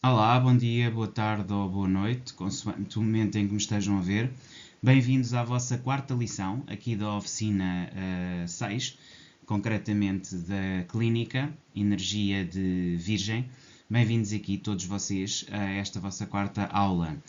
Olá, bom dia, boa tarde ou boa noite, consoante o momento em que me estejam a ver. Bem-vindos à vossa quarta lição, aqui da oficina 6, concretamente da Clínica Energia de Virgem. Bem-vindos aqui todos vocês a esta vossa quarta aula.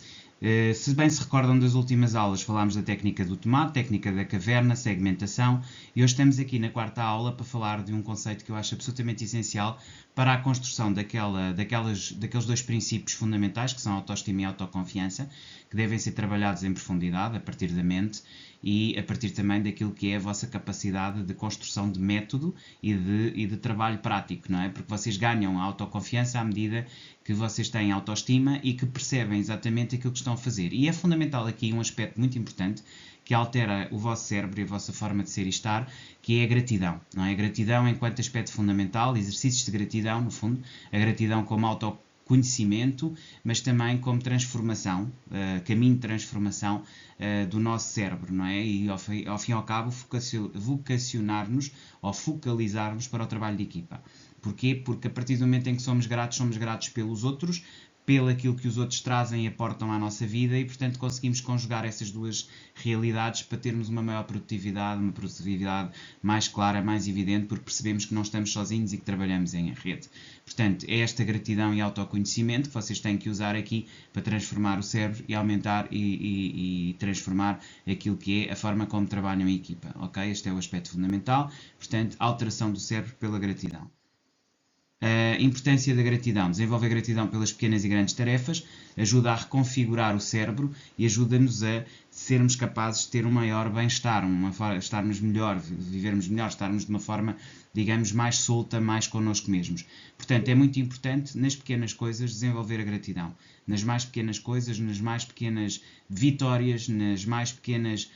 Se bem se recordam das últimas aulas, falámos da técnica do tomate, técnica da caverna, segmentação, e hoje estamos aqui na quarta aula para falar de um conceito que eu acho absolutamente essencial para a construção daqueles dois princípios fundamentais, que são a autoestima e a autoconfiança, que devem ser trabalhados em profundidade, a partir da mente, e a partir também daquilo que é a vossa capacidade de construção de método e de trabalho prático, não é? Porque vocês ganham a autoconfiança à medida que vocês têm autoestima e que percebem exatamente aquilo que estão a fazer. E é fundamental aqui um aspecto muito importante que altera o vosso cérebro e a vossa forma de ser e estar, que é a gratidão. Não é? A gratidão enquanto aspecto fundamental, exercícios de gratidão, no fundo, a gratidão como autoconhecimento, mas também como transformação, caminho de transformação do nosso cérebro, não é? E ao fim e ao cabo vocacionar-nos ou focalizar-nos para o trabalho de equipa. Porquê? Porque a partir do momento em que somos gratos pelos outros, pelo aquilo que os outros trazem e aportam à nossa vida e, portanto, conseguimos conjugar essas duas realidades para termos uma maior uma produtividade mais clara, mais evidente, porque percebemos que não estamos sozinhos e que trabalhamos em rede. Portanto, é esta gratidão e autoconhecimento que vocês têm que usar aqui para transformar o cérebro e aumentar e transformar aquilo que é a forma como trabalham em equipa, ok? Este é o aspecto fundamental, portanto, alteração do cérebro pela gratidão. A importância da gratidão. Desenvolver gratidão pelas pequenas e grandes tarefas ajuda a reconfigurar o cérebro e ajuda-nos a sermos capazes de ter um maior bem-estar, estarmos melhor, vivermos melhor, estarmos de uma forma, digamos, mais solta, mais connosco mesmos. Portanto, é muito importante, nas pequenas coisas, desenvolver a gratidão. Nas mais pequenas coisas, nas mais pequenas vitórias, nas mais pequenas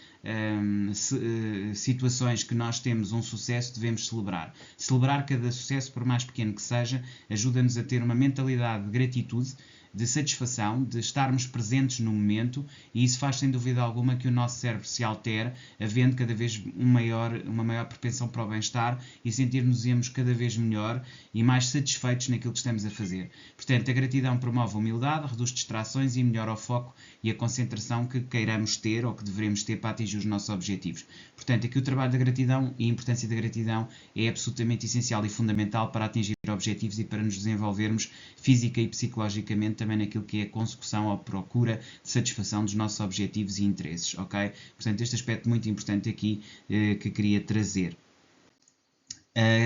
situações que nós temos um sucesso, devemos celebrar. Celebrar cada sucesso, por mais pequeno que seja, ajuda-nos a ter uma mentalidade de gratitude, de satisfação, de estarmos presentes no momento, e isso faz sem dúvida alguma que o nosso cérebro se altere, havendo cada vez uma maior propensão para o bem-estar e sentir-nos cada vez melhor e mais satisfeitos naquilo que estamos a fazer. Portanto, a gratidão promove a humildade, reduz distrações e melhora o foco e a concentração que queiramos ter ou que devemos ter para atingir os nossos objetivos. Portanto, aqui o trabalho da gratidão e a importância da gratidão é absolutamente essencial e fundamental para atingir objetivos e para nos desenvolvermos física e psicologicamente também naquilo que é a consecução ou procura de satisfação dos nossos objetivos e interesses, ok? Portanto, este aspecto muito importante aqui que queria trazer.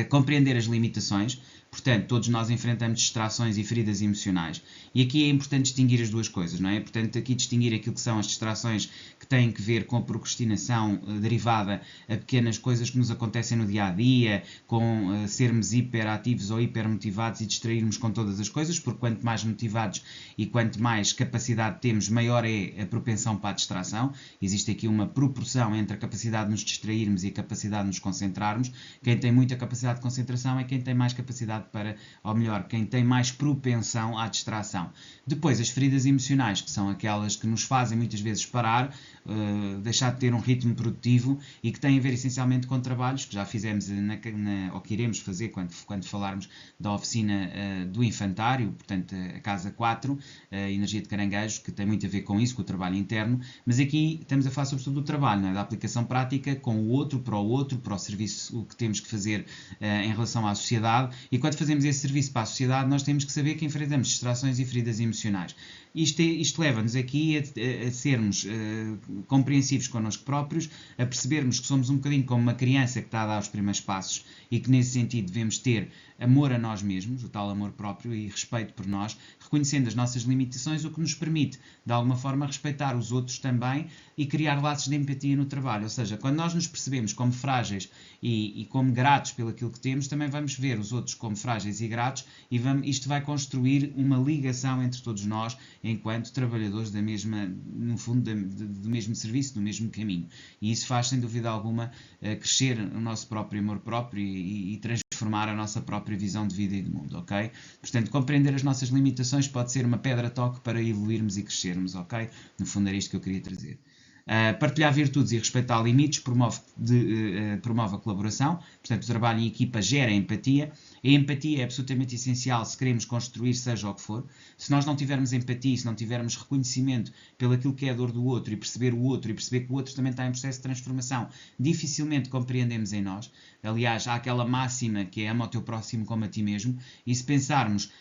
Compreender as limitações. Portanto, todos nós enfrentamos distrações e feridas emocionais. E aqui é importante distinguir as duas coisas, não é? Portanto, aqui distinguir aquilo que são as distrações que têm que ver com a procrastinação derivada a pequenas coisas que nos acontecem no dia-a-dia, com sermos hiperativos ou hipermotivados e distrairmos com todas as coisas, porque quanto mais motivados e quanto mais capacidade temos, maior é a propensão para a distração. Existe aqui uma proporção entre a capacidade de nos distrairmos e a capacidade de nos concentrarmos. Quem tem muita capacidade de concentração é quem tem mais capacidade ou melhor, quem tem mais propensão à distração. Depois, as feridas emocionais, que são aquelas que nos fazem muitas vezes parar, deixar de ter um ritmo produtivo e que têm a ver essencialmente com trabalhos que já fizemos ou que iremos fazer quando falarmos da oficina do infantário, portanto, a Casa 4, a Energia de Caranguejo, que tem muito a ver com isso, com o trabalho interno, mas aqui estamos a falar sobretudo do trabalho, não é? Da aplicação prática com o outro, para o serviço que temos que fazer em relação à sociedade. E quando fazemos esse serviço para a sociedade, nós temos que saber que enfrentamos distrações e feridas emocionais. Isto leva-nos aqui a sermos compreensivos connosco próprios, a percebermos que somos um bocadinho como uma criança que está a dar os primeiros passos e que nesse sentido devemos ter amor a nós mesmos, o tal amor próprio e respeito por nós, reconhecendo as nossas limitações, o que nos permite, de alguma forma, respeitar os outros também e criar laços de empatia no trabalho. Ou seja, quando nós nos percebemos como frágeis e como gratos pelo aquilo que temos, também vamos ver os outros como frágeis e gratos e isto vai construir uma ligação entre todos nós enquanto trabalhadores no fundo, do mesmo serviço, do mesmo caminho. E isso faz, sem dúvida alguma, crescer o nosso próprio amor próprio e transformar a nossa própria visão de vida e de mundo, ok? Portanto, compreender as nossas limitações pode ser uma pedra-toque para evoluirmos e crescermos, ok? No fundo era isto que eu queria trazer. Partilhar virtudes e respeitar limites promove a colaboração, portanto o trabalho em equipa gera empatia. A empatia é absolutamente essencial se queremos construir seja o que for. Se nós não tivermos empatia, se não tivermos reconhecimento pelo aquilo que é a dor do outro e perceber o outro e perceber que o outro também está em processo de transformação, dificilmente compreendemos em nós. Aliás, há aquela máxima que é ama o teu próximo como a ti mesmo, e se pensarmos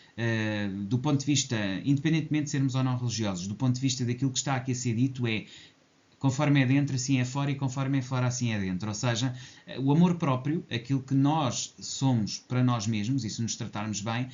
do ponto de vista, independentemente de sermos ou não religiosos, do ponto de vista daquilo que está aqui a ser dito conforme é dentro, assim é fora, e conforme é fora, assim é dentro. Ou seja, o amor próprio, aquilo que nós somos para nós mesmos, e se nos tratarmos bem,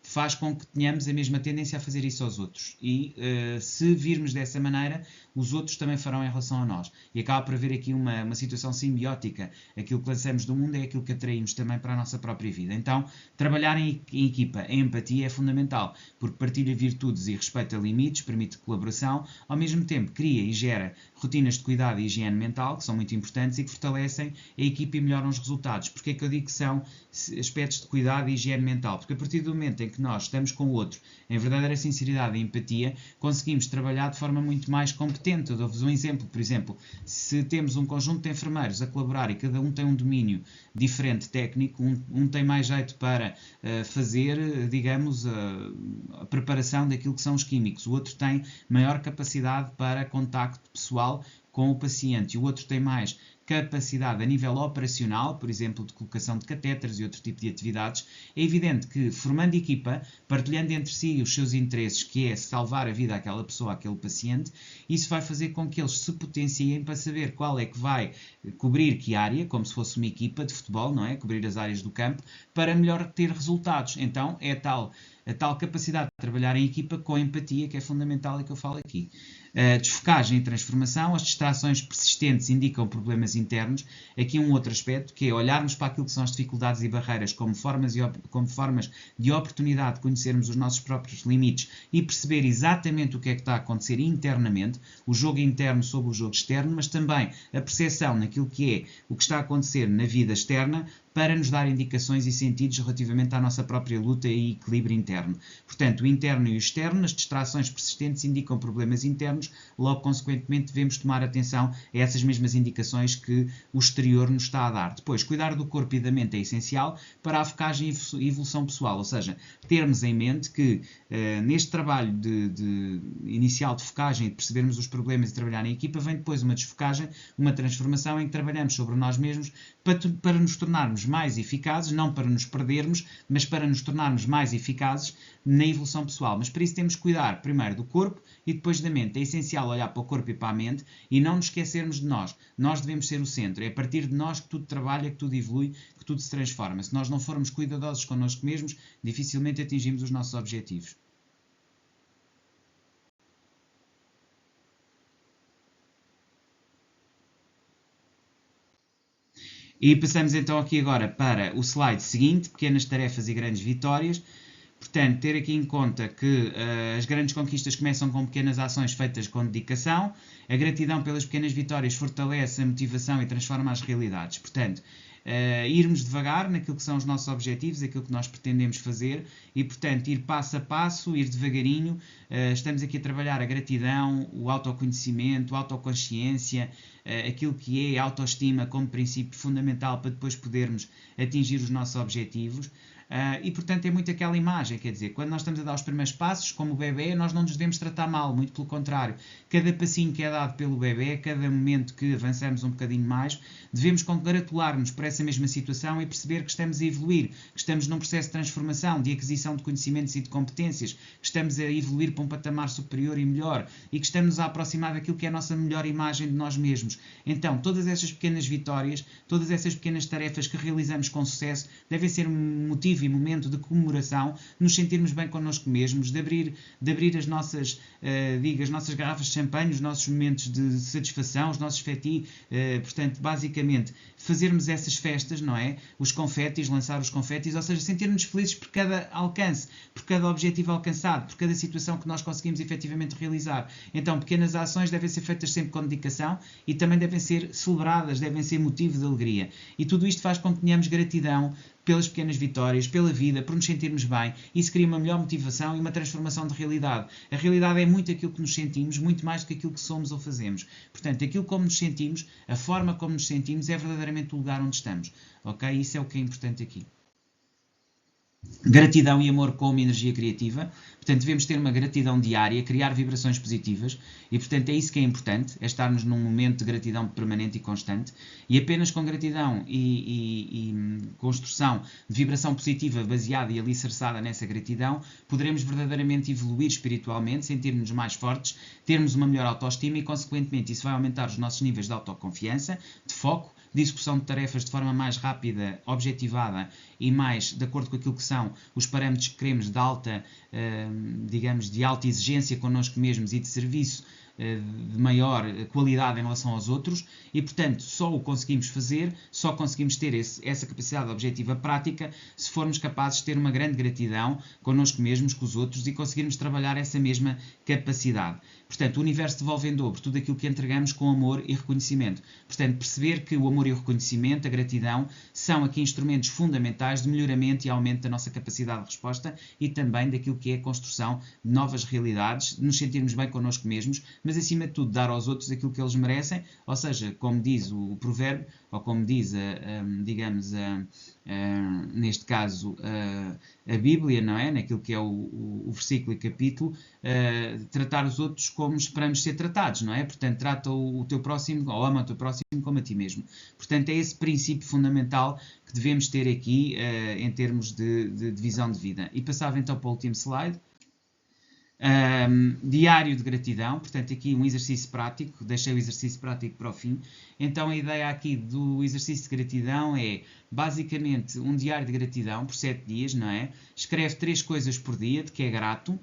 faz com que tenhamos a mesma tendência a fazer isso aos outros. E se virmos dessa maneira, os outros também farão em relação a nós. E acaba por haver aqui uma situação simbiótica. Aquilo que lançamos do mundo é aquilo que atraímos também para a nossa própria vida. Então, trabalhar em equipa, em empatia, é fundamental, porque partilha virtudes e respeita limites, permite colaboração, ao mesmo tempo cria e gera rotinas de cuidado e higiene mental, que são muito importantes e que fortalecem a equipa e melhoram os resultados. Porquê é que eu digo que são aspectos de cuidado e higiene mental? Porque a partir do momento em que nós estamos com o outro em verdadeira sinceridade e empatia, conseguimos trabalhar de forma muito mais competente. Eu dou-vos um exemplo, por exemplo, se temos um conjunto de enfermeiros a colaborar e cada um tem um domínio diferente técnico, um tem mais jeito para fazer, digamos, a preparação daquilo que são os químicos, o outro tem maior capacidade para contacto pessoal com o paciente e o outro tem mais capacidade a nível operacional, por exemplo, de colocação de catéteres e outro tipo de atividades, é evidente que, formando equipa, partilhando entre si os seus interesses, que é salvar a vida àquela pessoa, àquele paciente, isso vai fazer com que eles se potenciem para saber qual é que vai cobrir que área, como se fosse uma equipa de futebol, não é? Cobrir as áreas do campo, para melhor ter resultados. Então, é a tal capacidade de trabalhar em equipa com empatia que é fundamental e que eu falo aqui. Desfocagem e transformação. As distrações persistentes indicam problemas internos. Aqui um outro aspecto, que é olharmos para aquilo que são as dificuldades e barreiras como formas de oportunidade de conhecermos os nossos próprios limites e perceber exatamente o que é que está a acontecer internamente, o jogo interno sobre o jogo externo, mas também a percepção naquilo que é o que está a acontecer na vida externa, para nos dar indicações e sentidos relativamente à nossa própria luta e equilíbrio interno. Portanto, o interno e o externo, as distrações persistentes indicam problemas internos, logo, consequentemente, devemos tomar atenção a essas mesmas indicações que o exterior nos está a dar. Depois, cuidar do corpo e da mente é essencial para a focagem e evolução pessoal, ou seja, termos em mente que neste trabalho inicial de focagem, de percebermos os problemas e trabalhar em equipa, vem depois uma desfocagem, uma transformação em que trabalhamos sobre nós mesmos para nos tornarmos mais eficazes, não para nos perdermos, mas para nos tornarmos mais eficazes na evolução pessoal. Mas para isso temos que cuidar primeiro do corpo e depois da mente. É essencial olhar para o corpo e para a mente e não nos esquecermos de nós. Nós devemos ser o centro. É a partir de nós que tudo trabalha, que tudo evolui, que tudo se transforma. Se nós não formos cuidadosos connosco mesmos, dificilmente atingimos os nossos objetivos. E passamos então aqui agora para o slide seguinte, pequenas tarefas e grandes vitórias. Portanto, ter aqui em conta que as grandes conquistas começam com pequenas ações feitas com dedicação. A gratidão pelas pequenas vitórias fortalece a motivação e transforma as realidades. Portanto, irmos devagar naquilo que são os nossos objetivos, aquilo que nós pretendemos fazer e, portanto, ir passo a passo, ir devagarinho. Estamos aqui a trabalhar a gratidão, o autoconhecimento, a autoconsciência, aquilo que é a autoestima como princípio fundamental para depois podermos atingir os nossos objetivos. E, portanto, é muito aquela imagem, quer dizer, quando nós estamos a dar os primeiros passos, como o bebê, nós não nos devemos tratar mal, muito pelo contrário. Cada passinho que é dado pelo bebê, cada momento que avançamos um bocadinho mais, devemos congratular-nos por essa mesma situação e perceber que estamos a evoluir, que estamos num processo de transformação, de aquisição de conhecimentos e de competências, que estamos a evoluir para um patamar superior e melhor e que estamos a aproximar daquilo que é a nossa melhor imagem de nós mesmos. Então, todas essas pequenas vitórias, todas essas pequenas tarefas que realizamos com sucesso, devem ser um motivo e momento de comemoração, nos sentirmos bem connosco mesmos, de abrir as nossas, as nossas garrafas de champanhe, os nossos momentos de satisfação, os nossos feti, portanto, basicamente, fazermos essas festas, não é? Os confetis, lançar os confetis, ou seja, sentirmos felizes por cada alcance, por cada objetivo alcançado, por cada situação que nós conseguimos efetivamente realizar. Então, pequenas ações devem ser feitas sempre com dedicação e também devem ser celebradas, devem ser motivo de alegria. E tudo isto faz com que tenhamos gratidão pelas pequenas vitórias, pela vida, por nos sentirmos bem. Isso cria uma melhor motivação e uma transformação de realidade. A realidade é muito aquilo que nos sentimos, muito mais do que aquilo que somos ou fazemos. Portanto, aquilo como nos sentimos, a forma como nos sentimos é verdadeiramente o lugar onde estamos. Ok? Isso é o que é importante aqui. Gratidão e amor como energia criativa. Portanto, devemos ter uma gratidão diária, criar vibrações positivas e, portanto, é isso que é importante, é estarmos num momento de gratidão permanente e constante e apenas com gratidão e construção de vibração positiva baseada e alicerçada nessa gratidão, poderemos verdadeiramente evoluir espiritualmente, sentirmos mais fortes, termos uma melhor autoestima e, consequentemente, isso vai aumentar os nossos níveis de autoconfiança, de foco, de execução de tarefas de forma mais rápida, objetivada e mais de acordo com aquilo que são os parâmetros que queremos de alta, digamos, de alta exigência connosco mesmos e de serviço de maior qualidade em relação aos outros e, portanto, só o conseguimos fazer, só conseguimos ter essa capacidade objetiva prática se formos capazes de ter uma grande gratidão connosco mesmos, com os outros e conseguirmos trabalhar essa mesma capacidade. Portanto, o universo devolve em dobro tudo aquilo que entregamos com amor e reconhecimento. Portanto, perceber que o amor e o reconhecimento, a gratidão, são aqui instrumentos fundamentais de melhoramento e aumento da nossa capacidade de resposta e também daquilo que é a construção de novas realidades, de nos sentirmos bem connosco mesmos, mas acima de tudo dar aos outros aquilo que eles merecem, ou seja, como diz o provérbio, ou como diz, neste caso, a Bíblia, não é? Naquilo que é o versículo e capítulo, tratar os outros como esperamos ser tratados, não é? Portanto, trata o teu próximo, ou ama o teu próximo como a ti mesmo. Portanto, é esse princípio fundamental que devemos ter aqui em termos de visão de vida. E passava então para o último slide. Diário de gratidão, portanto aqui um exercício prático, deixei o exercício prático para o fim. Então a ideia aqui do exercício de gratidão é basicamente um diário de gratidão por 7 dias, não é? Escreve 3 coisas por dia de que é grato,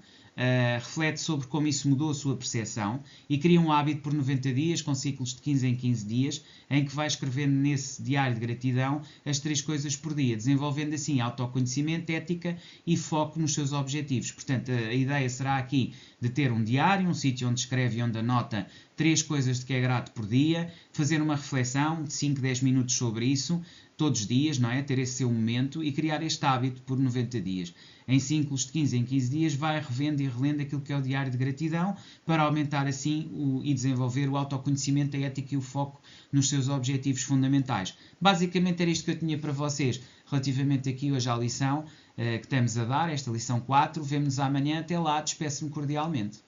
reflete sobre como isso mudou a sua percepção e cria um hábito por 90 dias, com ciclos de 15 em 15 dias, em que vai escrevendo nesse diário de gratidão as 3 coisas por dia, desenvolvendo assim autoconhecimento, ética e foco nos seus objetivos. Portanto, a ideia será aqui de ter um diário, um sítio onde escreve e onde anota 3 coisas de que é grato por dia, fazer uma reflexão de 5, 10 minutos sobre isso, todos os dias, não é? Ter esse seu momento e criar este hábito por 90 dias. Em ciclos de 15 em 15 dias vai revendo e relendo aquilo que é o diário de gratidão para aumentar assim e desenvolver o autoconhecimento, a ética e o foco nos seus objetivos fundamentais. Basicamente era isto que eu tinha para vocês relativamente aqui hoje à lição que estamos a dar, esta lição 4. Vemo-nos amanhã. Até lá, despeço-me cordialmente.